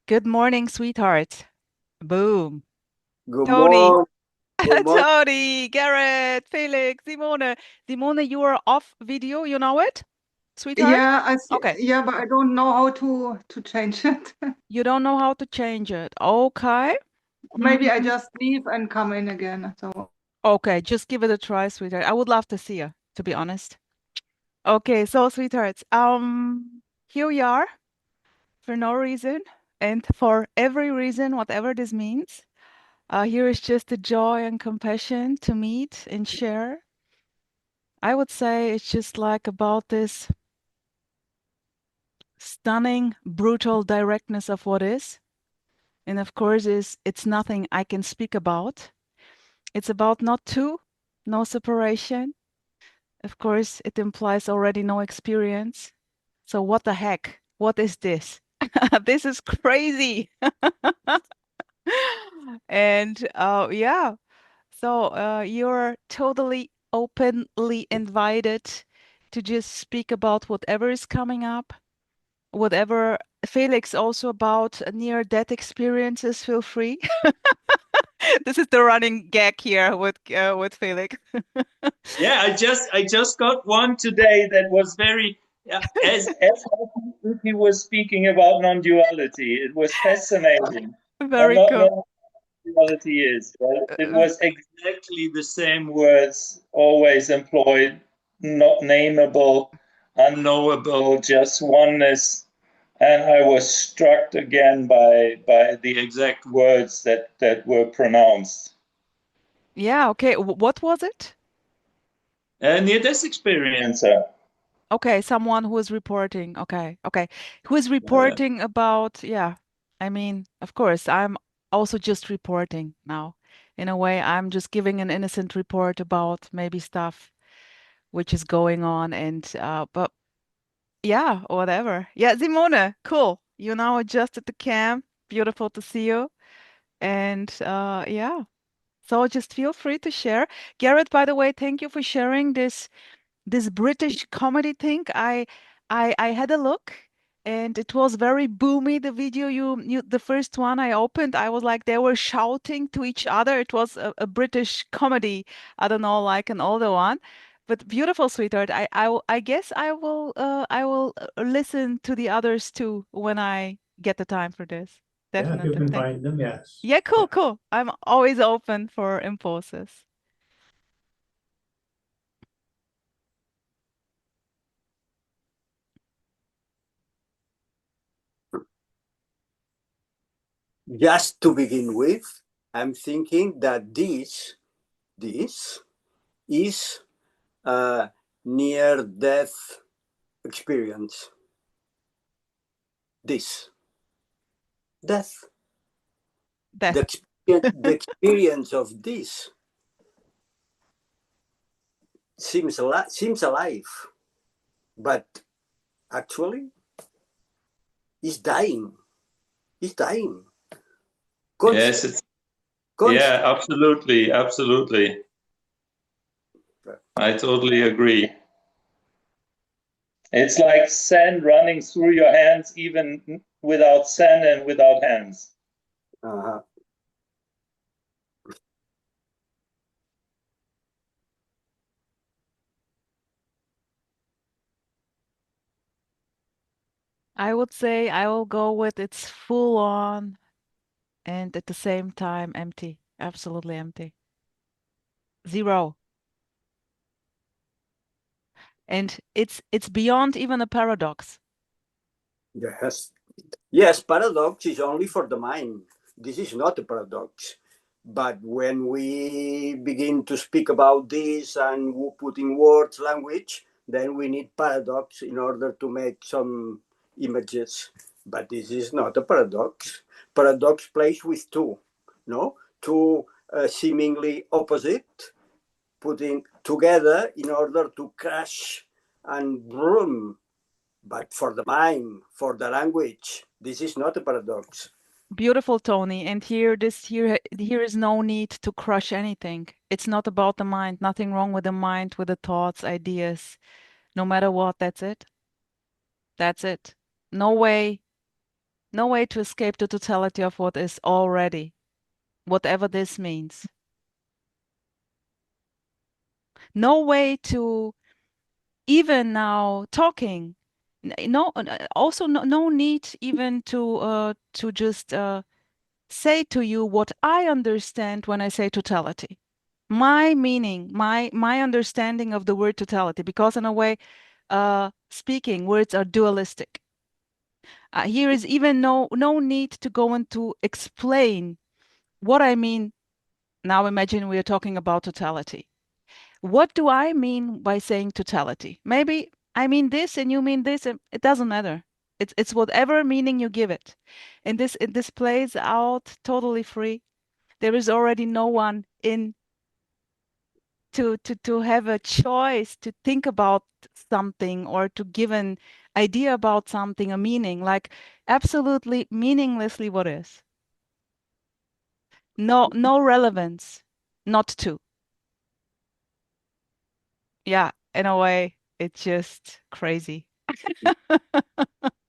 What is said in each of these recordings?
Good morning, sweetheart. Boom. Good Tony. morning. Good morning. Tony, Garrett, Felix, Simone. Simone, you are off video, you know it, sweetheart? Yeah, Okay. yeah, but I don't know how to change it. You don't know how to change it. Okay. Maybe I Mm, just leave and come in again. So okay, just give it a try, sweetheart. I would love to see you, to be honest. Okay, so sweethearts, here we are for no reason and for every reason, whatever this means. Here is just the joy and compassion to meet and share. I would say it's just like about this stunning, brutal directness of what is. And of course, it's nothing I can speak about. It's about not two, no separation. Of course, it implies already no experience. So what the heck? What is this? This is crazy. And yeah, so you're totally openly invited to just speak about whatever is coming up, whatever. Felix, also about near-death experiences, feel free. This is the running gag here with Felix. Yeah, I just got one today that was very as if he was speaking about non-duality. It was fascinating. And Very not cool. what duality is. Well, it Uh, was exactly the same words always employed, not nameable, unknowable, just oneness. And I was struck again by the exact words that were pronounced. yeah, okay. What was it? Near-death experiencer. Okay, someone who is reporting. Okay, okay. Who is Uh, reporting about, yeah. I mean, of course, I'm also just reporting now. In a way, I'm just giving an innocent report about maybe stuff which is going on and but yeah, whatever. Yeah, Simone, cool. You now adjusted the cam. Beautiful to see you. And yeah. So just feel free to share. Garrett, by the way, thank you for sharing this British comedy thing. I had a look and it was very boomy. The video you the first one I opened, I was like they were shouting to each other. It was a British comedy. I don't know, like an older one. But beautiful, sweetheart. I guess I will listen to the others too when I get the time for this. Yeah, if you Definitely. can Thank find them, yes. Yeah, Yeah. cool, cool. I'm always open for impulses. Just to begin with, I'm thinking that this is a near-death experience. This death, Death. the experience of this seems alive, but actually, is dying. Is dying. Yes, Constant, it's constant. yeah, absolutely, absolutely. I totally agree. It's like sand running through your hands, even without sand and without hands. Uh-huh. I would say I will go with it's full on and at the same time empty. Absolutely empty. Zero. And it's beyond even a paradox. Yes. Yes, paradox is only for the mind. This is not a paradox. But when we begin to speak about this and put in words, language, then we need paradox in order to make some images. But this is not a paradox. Paradox plays with two, no? Two seemingly opposite, putting together in order to crash and boom. But for the mind, for the language, this is not a paradox. Beautiful, Tony. And here is no need to crush anything. It's not about the mind. Nothing wrong with the mind, with the thoughts, ideas. No matter what, that's it. That's it. No way. No way to escape the totality of what is already, whatever this means. No way to even now talking. No, also no need even to just say to you what I understand when I say totality. My meaning, my understanding of the word totality, because in a way, speaking words are dualistic. Here is even no need to go into explain what I mean. Now imagine we are talking about totality. What do I mean by saying totality? Maybe I mean this and you mean this, and it doesn't matter. It's whatever meaning you give it. And this plays out totally free. There is already no one in to have a choice to think about something or to give an idea about something, a meaning, like absolutely meaninglessly what is. No relevance, not to. Yeah, in a way, it's just crazy.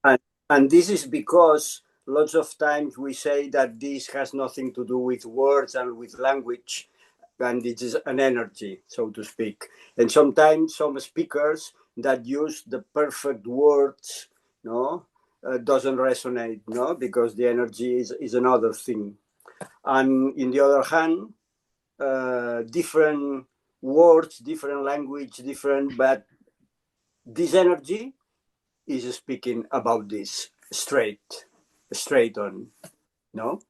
And, and this is because lots of times we say that this has nothing to do with words and with language, and it is an energy, so to speak. And sometimes some speakers that use the perfect words, no, doesn't resonate, no, because the energy is another thing. And in the other hand, different words, different language, different, but this energy is speaking about this straight on. No,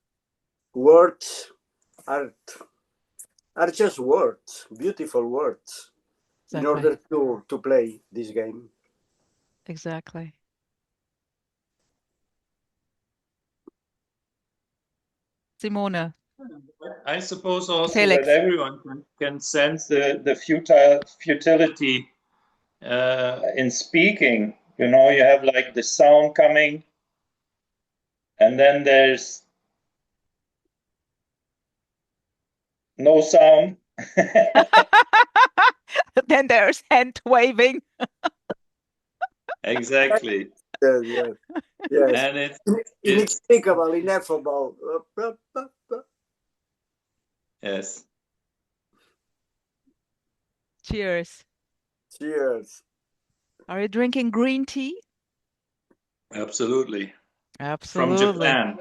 words are are just words, beautiful words, in Exactly. order to play this game. Exactly. Simone, I suppose also that Felix. everyone can sense the futility in speaking. You know, you have like the sound coming, and then there's no sound. Then there's hand waving. Exactly. Yes, yes, yes. And it's Inexplicable, ineffable. yes, Cheers. Cheers. Are you drinking green tea? absolutely. From Absolutely. Japan.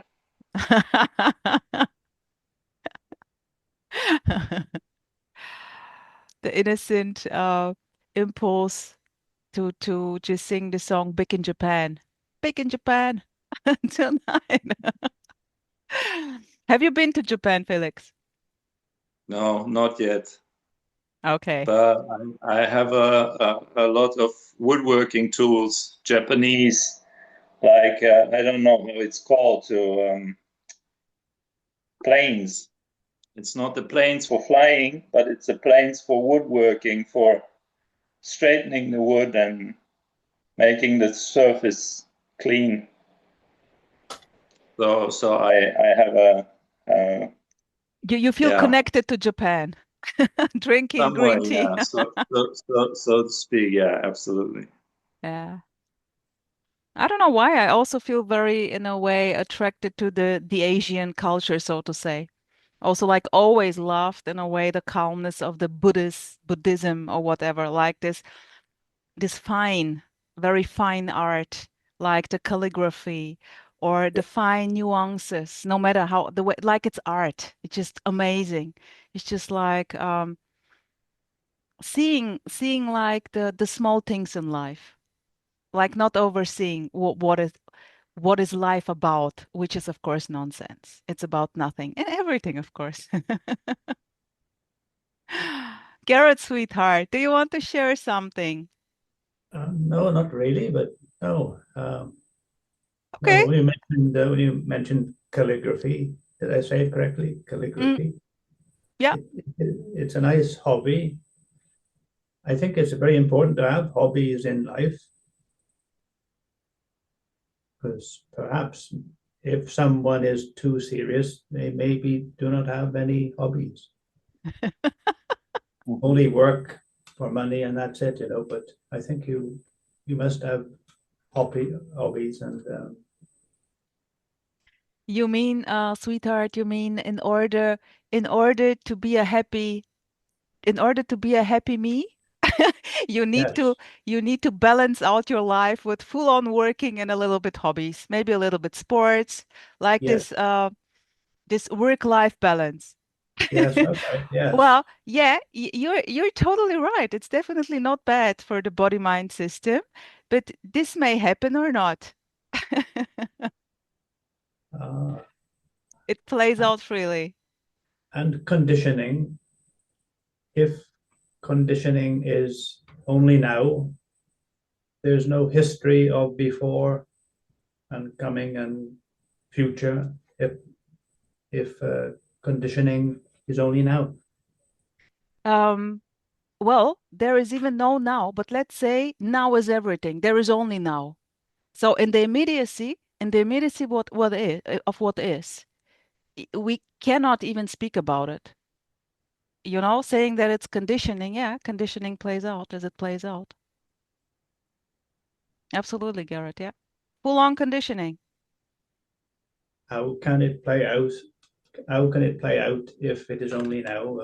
The innocent impulse to just sing the song Big in Japan. Big in Japan tonight. Have you been to Japan, Felix? No, not yet. Okay. But I have a lot of woodworking tools, Japanese, like I don't know how it's called, to planes. It's not the planes for flying, but it's the planes for woodworking, for straightening the wood and making the surface clean. So I have a You feel yeah, connected to Japan, drinking somewhere, green tea. yeah, so to speak, yeah, absolutely. Yeah. I don't know why. I also feel very, in a way, attracted to the Asian culture, so to say. Also, like always loved in a way the calmness of the Buddhism or whatever, like this fine, very fine art, like the calligraphy or the fine nuances, no matter how the way, like it's art. It's just amazing. It's just like seeing like the small things in life, like not overseeing what is life about, which is of course nonsense. It's about nothing and everything, of course. Garrett, sweetheart, do you want to share something? No, not really, but no. No, Okay. when you mentioned calligraphy, did I say it correctly? Mm, Calligraphy. yeah. It's a nice hobby. I think it's very important to have hobbies in life because perhaps if someone is too serious, they maybe do not have any hobbies. Only work for money and that's it, you know. But I think you must have hobbies and You mean, sweetheart, you mean in order to be a happy in order to be a happy me, you need to Yes, you need to balance out your life with full on working and a little bit hobbies, maybe a little bit sports, like yes, this work-life balance. yes, okay, yes. Well, yeah, you're totally right. It's definitely not bad for the body-mind system, but this may happen or not. Uh, It plays out freely. and conditioning, if conditioning is only now, there's no history of before and coming and future. If conditioning is only now. Um, well, there is even no now, but let's say now is everything. There is only now. So in the immediacy what is, we cannot even speak about it. Saying that it's conditioning, yeah, conditioning plays out as it plays out. Absolutely, Garrett, yeah. Full on conditioning. How can it play out? How can it play out if it is only now?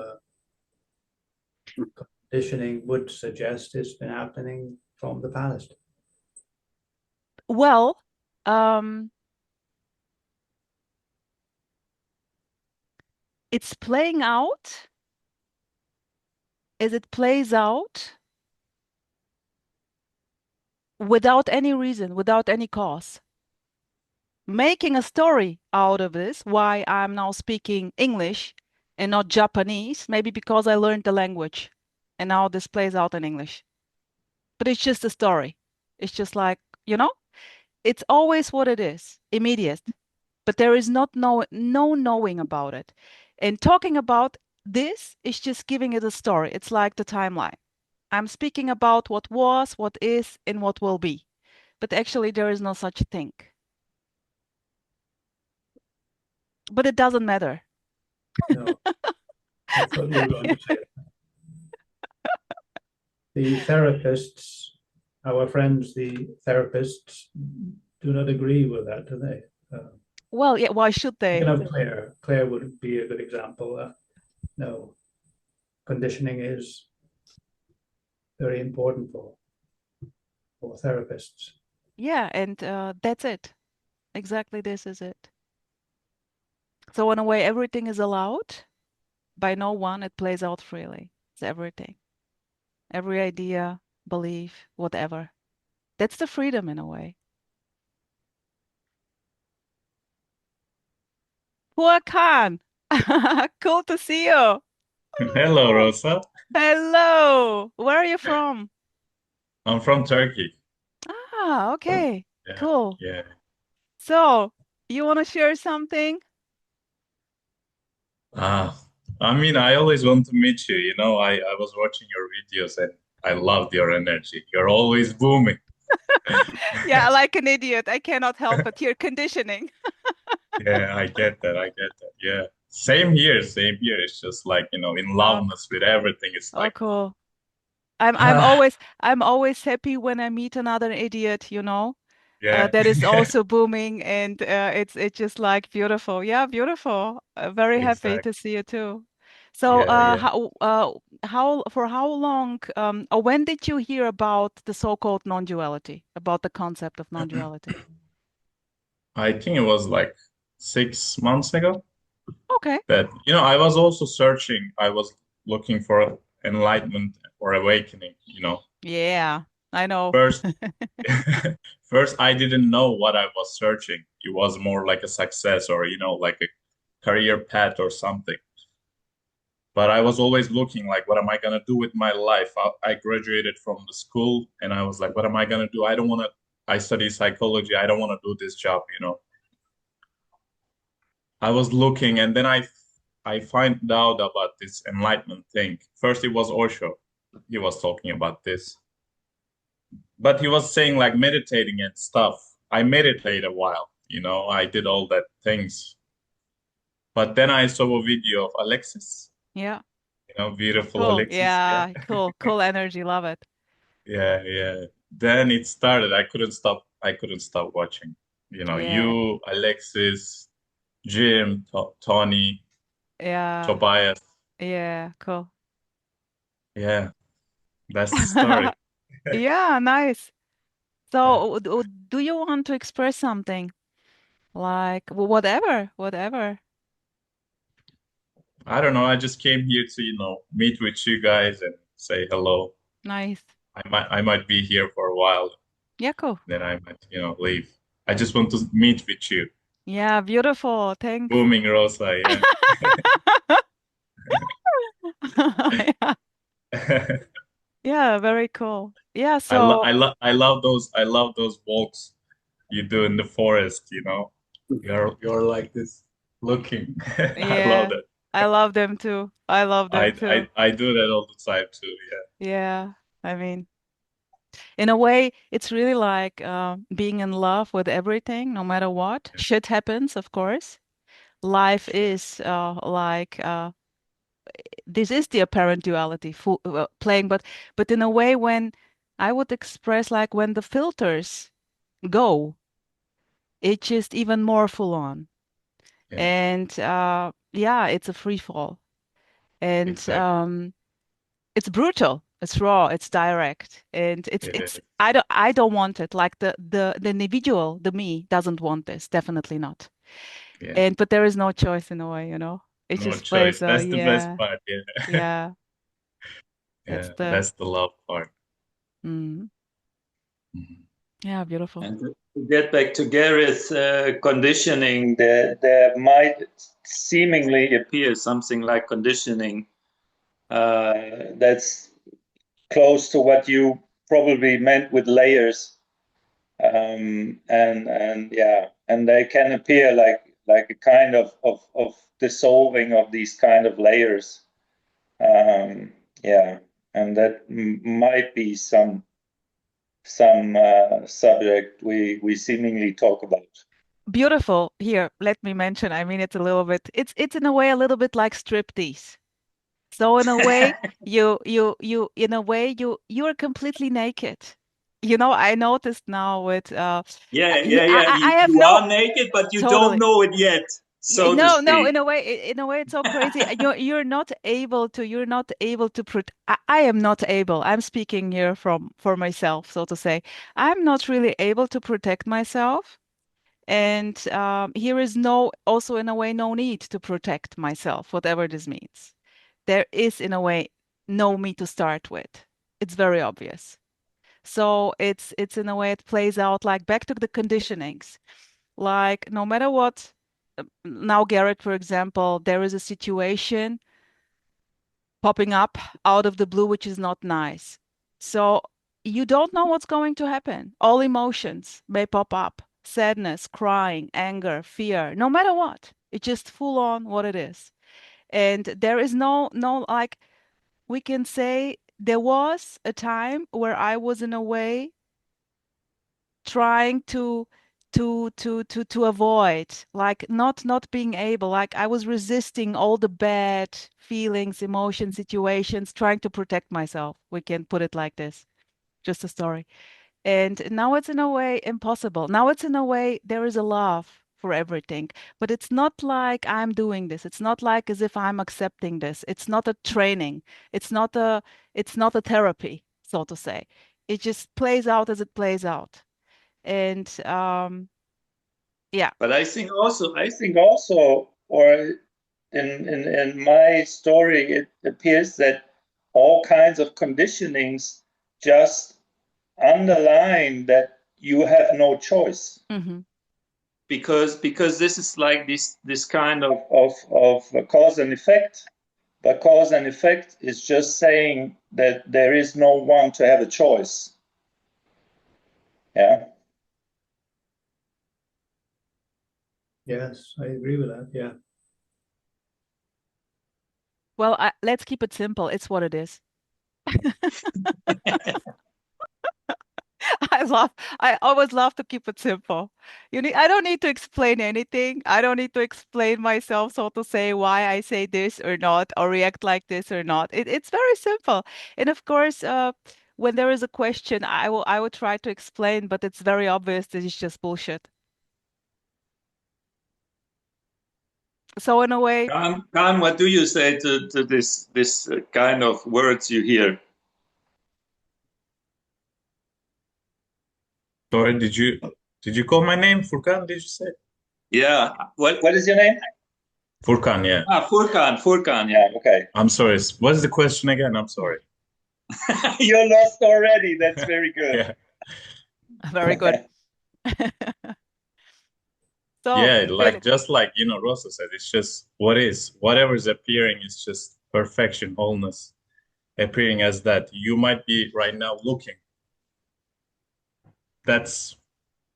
Conditioning would suggest it's been happening from the past. Well, um, it's playing out as it plays out without any reason, without any cause. Making a story out of this, why I'm now speaking English and not Japanese, maybe because I learned the language and now this plays out in English. But it's just a story. It's just like, it's always what it is, immediate. But there is not no knowing about it. And talking about this is just giving it a story. It's like the timeline. I'm speaking about what was, what is, and what will be. But actually, there is no such thing. But it doesn't matter. No, I thought you were going to say it. The therapists, our friends, the therapists, do not agree with that, do they? Well, yeah, why should Thinking they? of Claire, Claire would be a good example. No, conditioning is very important for therapists. Yeah, and that's it. Exactly this is it. So in a way, everything is allowed by no one. It plays out freely. It's everything. Every idea, belief, whatever. That's the freedom in a way. Hua Khan, cool to see you. Hello, Rosa. Hello. Where are you from? I'm from Turkey. Ah, okay. Yeah, Cool. yeah. So, you want to share something? Ah, I mean, I always want to meet you. I was watching your videos and I loved your energy. You're always booming. Yeah, like an idiot. I cannot help it. You're conditioning. Yeah, I get that. I get that. Yeah. Same here, same here. It's just like, in Oh, loveness with everything. It's oh, like, cool. I'm ah, always happy when I meet another idiot, yeah, that is also booming, and it's just like beautiful. Yeah, beautiful. Very happy exactly. to see you too. So, Yeah, yeah. for how long, or when did you hear about the so-called non-duality, about the concept of non-duality? I think it was like 6 months ago Okay. that, I was also searching. I was looking for enlightenment or awakening. Yeah, I know. First, first, I didn't know what I was searching. It was more like a success or, like a career path or something. But I was always looking like, what am I gonna do with my life? I graduated from the school and I was like, what am I gonna do? I don't wanna, I study psychology. I don't wanna do this job. I was looking and then I find out about this enlightenment thing. First, it was Osho. He was talking about this. But he was saying like meditating and stuff. I meditated a while, I did all that things. But then I saw a video of Alexis, Yeah, beautiful cool. Alexis. Yeah. Yeah, cool. Cool energy. Love it. Yeah, yeah. Then it started. I couldn't stop. I couldn't stop watching. Yeah. You, Alexis. Jim, Tony, Yeah. Tobias. Yeah. Cool. Yeah, that's the story. Yeah, nice. Yeah. So, do you want to express something? Like whatever, whatever. I don't know. I just came here to, meet with you guys and say hello. Nice. I might be here for a while, Yeah, cool. then I might, leave. I just want to meet with you. Yeah, beautiful. Thanks. Booming Rosa, yeah. Yeah. Yeah, very cool. Yeah, I lo so I love I love those walks you do in the forest, You're like this looking. I love yeah, that. I love them too. I love them I too. I I do that all the time too, Yeah, I mean, in a way, it's really like being in love with everything, no matter what. yeah. Shit happens, of course. Life is like this is the apparent duality full, playing, but in a way, when I would express like when the filters go, it's just even more full on. Yeah, And yeah, it's a free fall. And exactly. it's brutal, it's raw, it's direct, and It it's is. I don't want it. Like the individual, the me doesn't want this, definitely not. Yeah. And but there is no choice in a way, it No just plays choice. so That's the best yeah, part. Yeah. yeah, that's Yeah, the that's the love part. mm, Mhm. yeah, beautiful. And to get back to Gareth's conditioning, there might seemingly appear something like conditioning that's close to what you probably meant with layers, and yeah, and they can appear like a kind of dissolving of these kind of layers. Um, yeah, and that might be some subject we seemingly talk about. Beautiful. Here, let me mention, I mean, it's a little bit, it's in a way a little bit like striptease. So in a way, in a way, you are completely naked. I noticed now with Yeah, yeah, I yeah. I You, have you no are naked, but you don't totally. know it yet, so to No, no, speak. in a way, it's so crazy. You're not able to I am not able. I'm speaking here from for myself, so to say. I'm not really able to protect myself. And here is no, also in a way, no need to protect myself, whatever this means. There is, in a way, no me to start with. It's very obvious. So it's in a way it plays out like back to the conditionings. Like no matter what, now Garrett, for example, there is a situation popping up out of the blue, which is not nice. So you don't know what's going to happen. All emotions may pop up, sadness, crying, anger, fear, no matter what. It's just full on what it is. And there is no like we can say there was a time where I was in a way trying to avoid, like not being able, like I was resisting all the bad feelings, emotions, situations, trying to protect myself. We can put it like this, just a story. And now it's in a way impossible. Now it's in a way there is a love for everything, but it's not like I'm doing this. It's not like as if I'm accepting this. It's not a training. It's not a it's not a therapy, so to say. It just plays out as it plays out. And yeah. But I think also, or in my story, it appears that all kinds of conditionings just underline that you have no choice, Hmm. because this is like this kind of cause and effect. But cause and effect is just saying that there is no one to have a choice. Yeah. Yes, I agree with that. Yeah. Well, let's keep it simple. It's what it is. I love, I always love to keep it simple. I don't need to explain anything. I don't need to explain myself, so to say, why I say this or not, or react like this or not. It's very simple. And of course, when there is a question, I will try to explain, but it's very obvious that it's just bullshit. So in a way, Khan, what do you say to this kind of words you hear? Sorry, did you call my name? Furkan, did you say? Yeah. What is your name? Furkan, yeah. Furkan. Furkan. Yeah. Okay. I'm sorry. What's the question again? I'm sorry. You're lost already. That's very good. Yeah. very good. So, Yeah, like Felix, just like Rosa said, it's just whatever is appearing is just perfection, wholeness, appearing as that. You might be right now looking. That's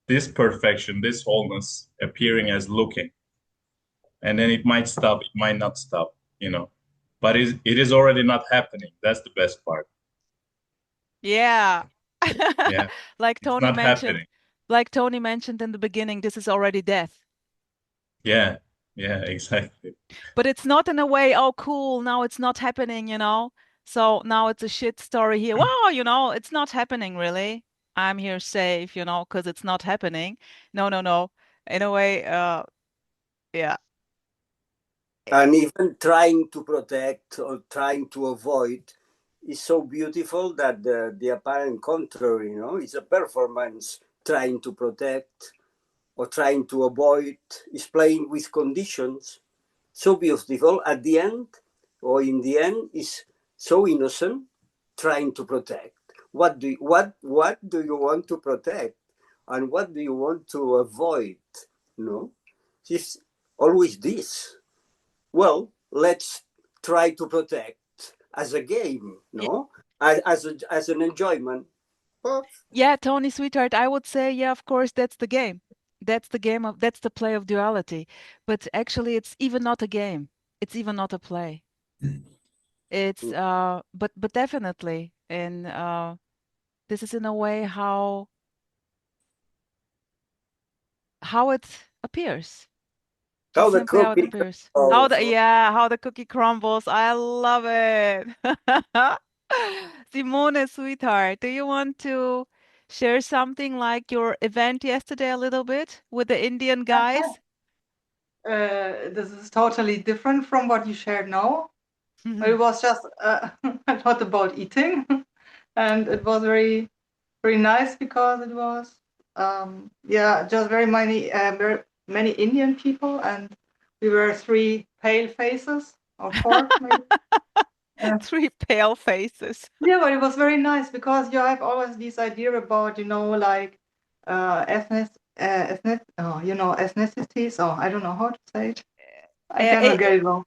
this perfection, this wholeness appearing as looking. And then it might stop, it might not stop. But it is already not happening. That's the best part. yeah. Yeah, Like it's Tony not mentioned, happening. like Tony mentioned in the beginning, this is already death. Yeah, yeah, exactly. But it's not in a way, oh, cool, now it's not happening. So now it's a shit story here. Wow, it's not happening really. I'm here safe, because it's not happening. No, no, no. In a way, yeah. And even trying to protect or trying to avoid is so beautiful that the apparent contrary, is a performance. Trying to protect or trying to avoid is playing with conditions. So beautiful at the end, or in the end, is so innocent. Trying to protect. What do you want to protect, and what do you want to avoid? No, it's always this. Well, let's try to protect as a game, Yeah, no? As an enjoyment. Well, yeah, Tony, sweetheart, I would say, yeah, of course, that's the game. That's the play of duality. But actually, it's even not a game. It's even not a play. It's but definitely, and this is in a way how it appears. how Just the simply how it cookie appears. crumbles. How the cookie crumbles. I love it. Simone, sweetheart, do you want to share something like your event yesterday a little bit with the Indian guys? This is totally different from what you shared now. It was just a lot about eating, and it was very, very nice because it was, just very many Indian people, and we were three pale faces or four, maybe. Three pale faces. Yeah, but it was very nice because you have always this idea about, like ethnicities. Oh, I don't know how to say it. I Eh, cannot eh, get it wrong.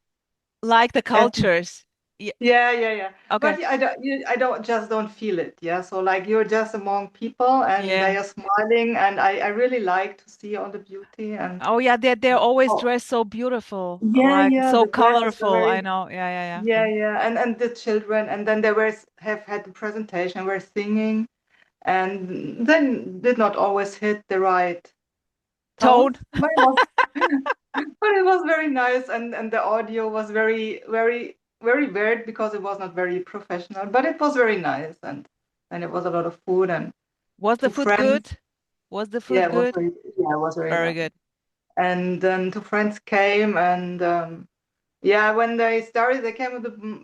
like the Eth- cultures. Yeah, yeah, yeah, yeah. okay. But I don't feel it. Yeah. So like you're just among people and they Yeah. are smiling, and I really like to see all the beauty and Oh yeah, they're always oh, dressed so beautiful, yeah, like yeah. so The dresses were colorful. I very. know. Yeah, yeah, yeah. Yeah, yeah, and the children, and then they have had the presentation, were singing, and then did not always hit the right Tone. tones, but it was very nice, and the audio was very, very, very weird because it was not very professional, but it was very nice, and it was a lot of food and Was the two food friends. good? Was the Yeah, food it was good? very Very nice. good. And then two friends came, and when they started, they came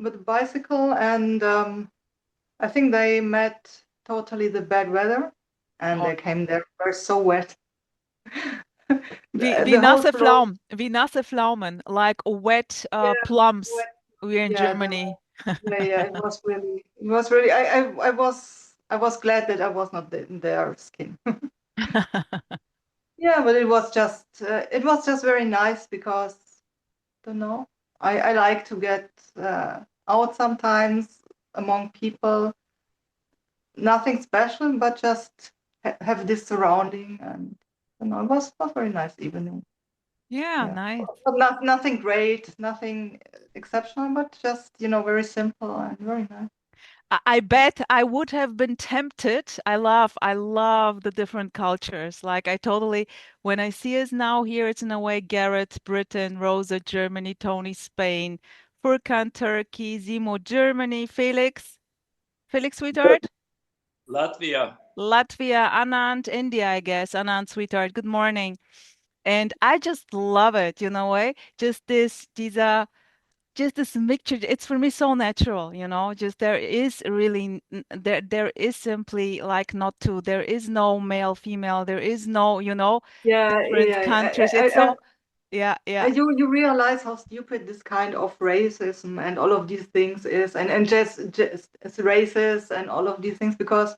with a bicycle, and I think they met totally the bad weather, and Oh, they came there. Were so wet. wie The whole nasse floor. Pflaumen, wie nasse Pflaumen, like wet Yeah, plums. wet. We're in Yeah, Germany. yeah, yeah. It was really. I was glad that I was not in their skin. Yeah, but it was just very nice because don't know. I like to get out sometimes among people. Nothing special, but just have this surrounding, and it was very nice evening. Yeah, Yeah, nice. but nothing great, nothing exceptional, but just very simple and very nice. I bet I would have been tempted. I love the different cultures. Like I totally, when I see us now here, it's in a way Garrett, Britain, Rosa, Germany, Tony, Spain, Furkan, Turkey, Zimo, Germany, Felix, sweetheart, Latvia. Latvia, Anand, India, I guess. Anand, sweetheart, good morning. And I just love it, you know, way. Just just this mixture. It's for me so natural, you know. Just there is really there is simply like not two. There is no male, female. There is no, you know, Yeah, different countries. It's I, so yeah, yeah. you realize how stupid this kind of racism and all of these things is, and just as races and all of these things, because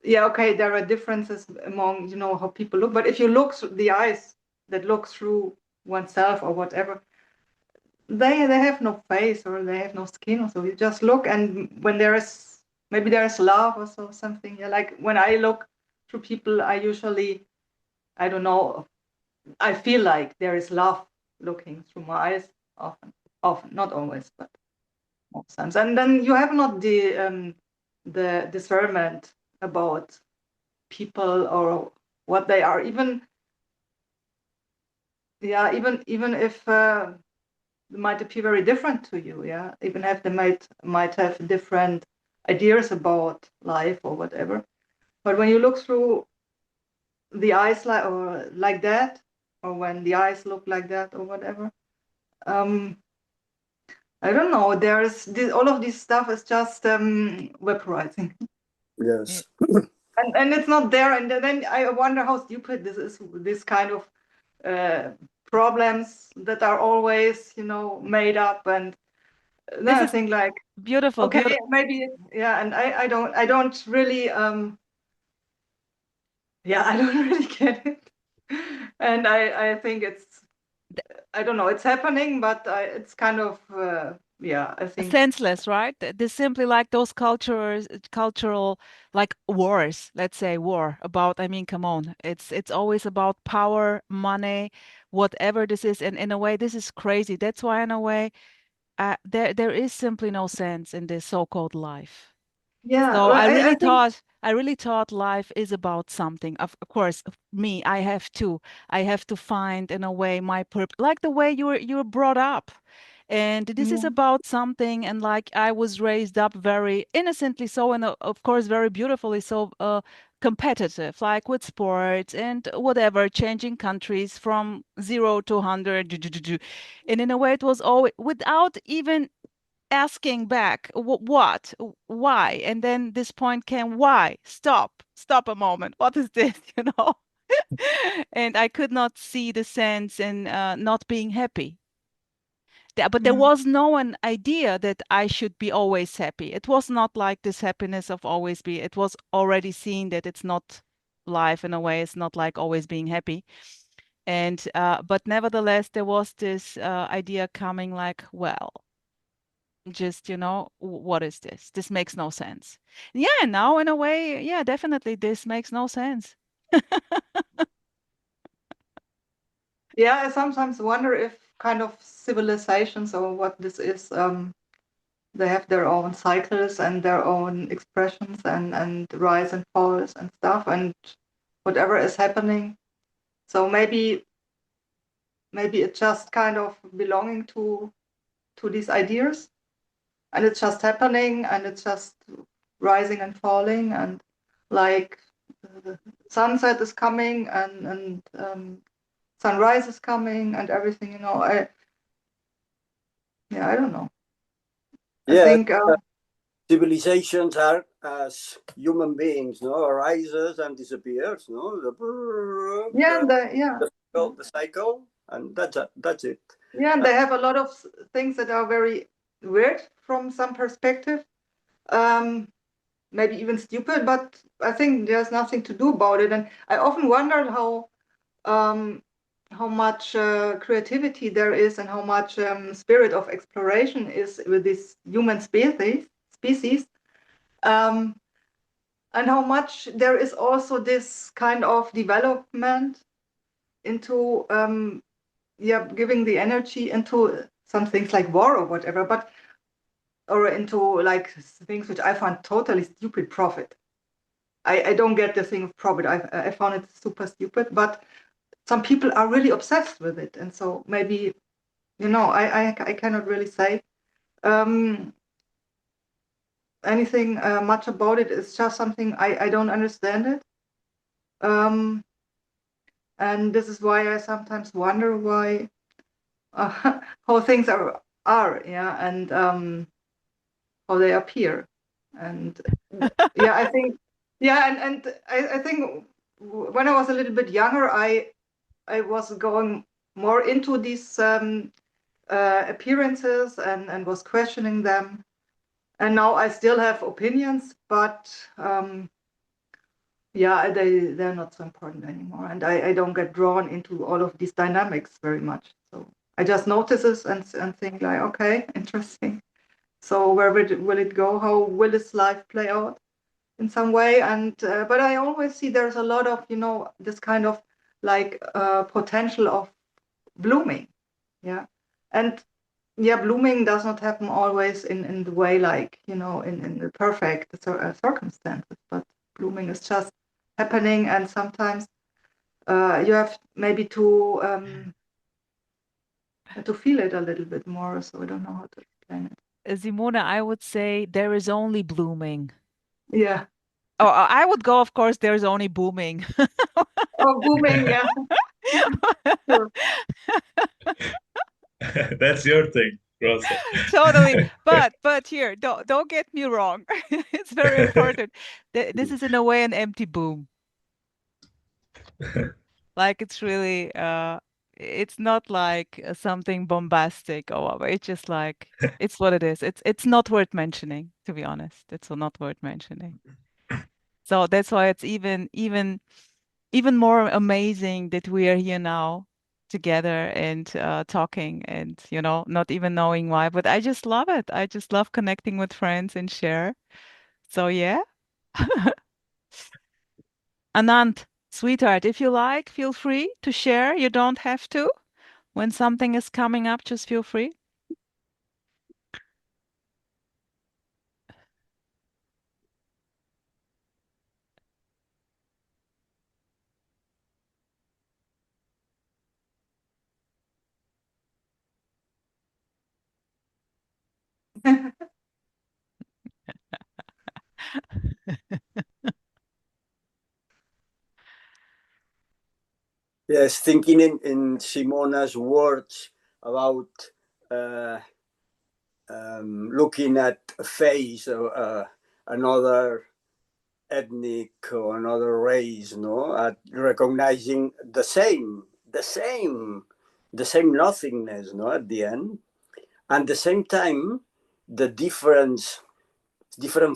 yeah, okay, there are differences among, you know, how people look, but if you look through the eyes that look through oneself or whatever, they have no face or they have no skin or so. You just look, and when there is maybe there is love or so something. Yeah, like when I look through people, I usually, I don't know, I feel like there is love looking through my eyes often, not always, but most times. And then you have not the discernment about people or what they are, even yeah, even if they might appear very different to you, yeah, even if they might have different ideas about life or whatever. But when you look through the eyes like that, or when the eyes look like that or whatever, um, I don't know. There's all of this stuff is just vaporizing, Yeah. Yes. and it's not there. And then I wonder how stupid this is. This kind of problems that are always, you know, made up. And then This I is think like, beautiful, okay, beautiful. maybe yeah. And I don't really yeah, I don't really get it. And I think it's, I don't know, it's happening, but it's kind of yeah, I think Senseless, right? They're simply like those cultural like wars, let's say war about, I mean, come on. It's always about power, money, whatever this is. And in a way, this is crazy. That's why in a way, there is simply no sense in this so-called life. yeah. So Well, I think I really thought life is about something. Of course, me, I have to find in a way my purpose, like the way you were brought up. And this is yeah, about something, and like I was raised up very innocently, so and of course very beautifully, so competitive, like with sports and whatever, changing countries from 0 to 100, and in a way it was always without even asking back what, why, and then this point came, why, stop a moment, what is this, you know. And I could not see the sense in not being happy. But there mm, was no an idea that I should be always happy. It was not like this happiness of always be. It was already seen that it's not life in a way. It's not like always being happy. And but nevertheless, there was this idea coming like, well, just, you know, what is this? This makes no sense. Yeah, now in a way, yeah, definitely this makes no sense. yeah. I sometimes wonder if kind of civilizations or what this is, they have their own cycles and their own expressions and rise and falls and stuff and whatever is happening. So maybe it's just kind of belonging to these ideas, and it's just happening, and it's just rising and falling, and like the sunset is coming and sunrise is coming and everything. You know, I don't know. I Yeah. think Civilizations are as human beings, no, arises and disappears, no, yeah, yeah. the cycle, and that's it. Yeah, and they have a lot of things that are very weird from some perspective. Um, Maybe even stupid, but I think there's nothing to do about it. And I often wondered um, how much creativity there is and how much spirit of exploration is with this human species, um, and how much there is also this kind of development into yeah, giving the energy into some things like war or whatever, but or into like things which I find totally stupid, profit. I don't get the thing of profit. I found it super stupid, but some people are really obsessed with it, and so maybe, you know, I cannot really say um, anything much about it. It's just something I don't understand it. Um, And this is why I sometimes wonder why how things are, yeah, and how they appear. And yeah, I think, yeah, and I think when I was a little bit younger, I was going more into these appearances and was questioning them. And now I still have opinions, but yeah, they're not so important anymore. And I don't get drawn into all of these dynamics very much. So I just notice this and think like, okay, interesting. So where will it go? How will this life play out in some way? And but I always see there's a lot of, this kind of like potential of blooming. Yeah. And yeah, blooming does not happen always in the way like, in the perfect circumstances, but blooming is just happening, and sometimes you have maybe to feel it a little bit more. So I don't know how to explain it. Simona, I would say there is only blooming. Yeah. Oh, I would go, of course, there's only booming. Oh, booming, yeah. Sure. That's your thing, Rosa. Totally. But here, don't get me wrong. It's very important. This is in a way an empty boom. Like it's really it's not like something bombastic or whatever. It's just like it's what it is. It's not worth mentioning, to be honest. It's not worth mentioning. So that's why it's even more amazing that we are here now together and talking and not even knowing why, but I just love it. I just love connecting with friends and share. So yeah. Anand, sweetheart, if you like, feel free to share. You don't have to. When something is coming up, just feel free. Yes, thinking in Simona's words about uh, looking at a face or another ethnic or another race, no, at recognizing the same nothingness, no, at the end, and the same time, the different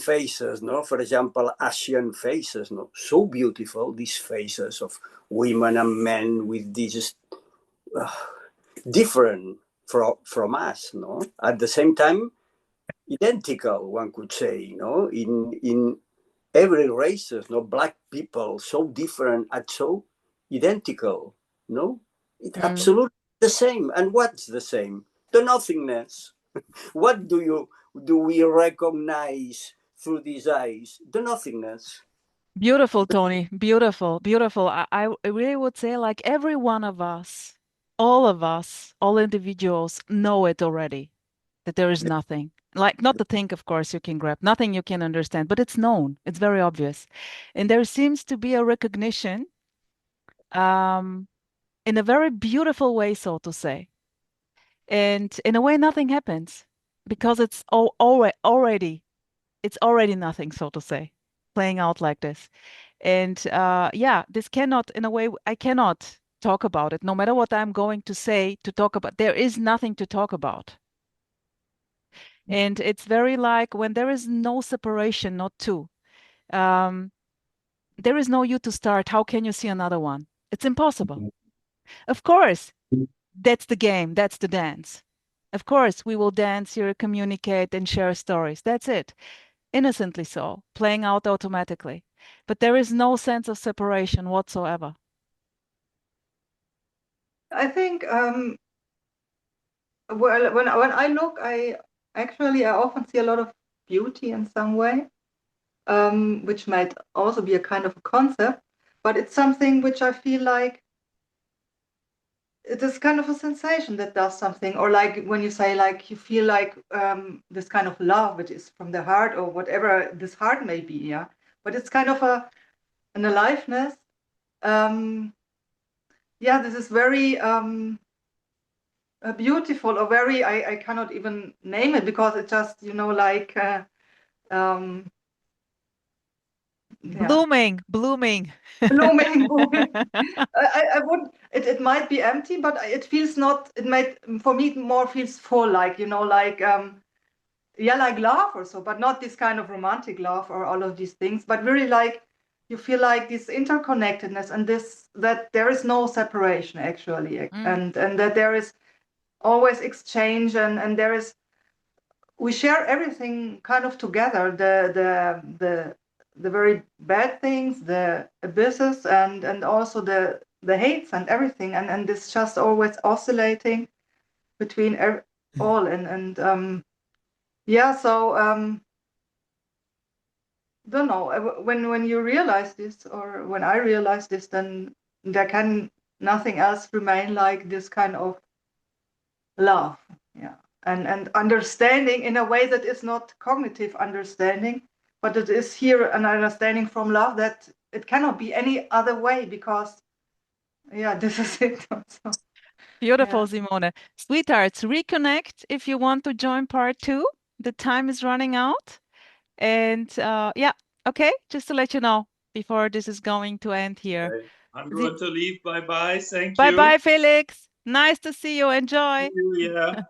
faces, no, for example, Asian faces, no, so beautiful, these faces of women and men with these uh, different from us, no, at the same time, identical, one could say, no, in every races, no, black people so different and so identical, no, it's Mm. absolutely the same. And what's the same? The nothingness. What do we recognize through these eyes? The nothingness. Beautiful, Tony. Beautiful, beautiful. I really would say like every one of us, all individuals know it already, that there is nothing. Like not the thing, of course, you can grab, nothing you can understand, but it's known. It's very obvious. And there seems to be a recognition um, in a very beautiful way, so to say. And in a way, nothing happens because it's already nothing, so to say, playing out like this. And yeah, this cannot, in a way, I cannot talk about it. No matter what I'm going to say to talk about, there is nothing to talk about. And it's very like when there is no separation, not two. Um, there is no you to start. How can you see another one? It's impossible. Of course, that's the game, that's the dance. Of course, we will dance here, communicate, and share stories. That's it. Innocently so, playing out automatically. But there is no sense of separation whatsoever. I think well, when I look, I often see a lot of beauty in some way, which might also be a kind of a concept, but it's something which I feel like it is kind of a sensation that does something, or like when you say like you feel like this kind of love, which is from the heart or whatever this heart may be, yeah. But it's kind of an aliveness. Um, yeah, this is very beautiful, or very, I cannot even name it, because it just, like yeah, Blooming. blooming, blooming. I would, it might be empty, but it feels not, it might, for me, it more feels full, like, like yeah, like love or so, but not this kind of romantic love or all of these things, but really like you feel like this interconnectedness, and this, that there is no separation actually, and that there is always exchange, and there is, we share everything kind of together, the very bad things, the abysses, and also the hates and everything, and it's just always oscillating between all, and yeah, so don't know, when you realize this, or when I realize this, then there can nothing else remain like this kind of love, yeah, and understanding in a way that is not cognitive understanding, but it is here an understanding from love that it cannot be any other way, because yeah, this is it also. Beautiful, Yeah. Simone. Sweethearts, reconnect if you want to join part 2. The time is running out. And yeah, okay, just to let you know before this is going to end here. Okay. I'm going to leave. Bye bye. Thank Bye you. bye, Felix. Nice to see you. Enjoy. See you, yeah.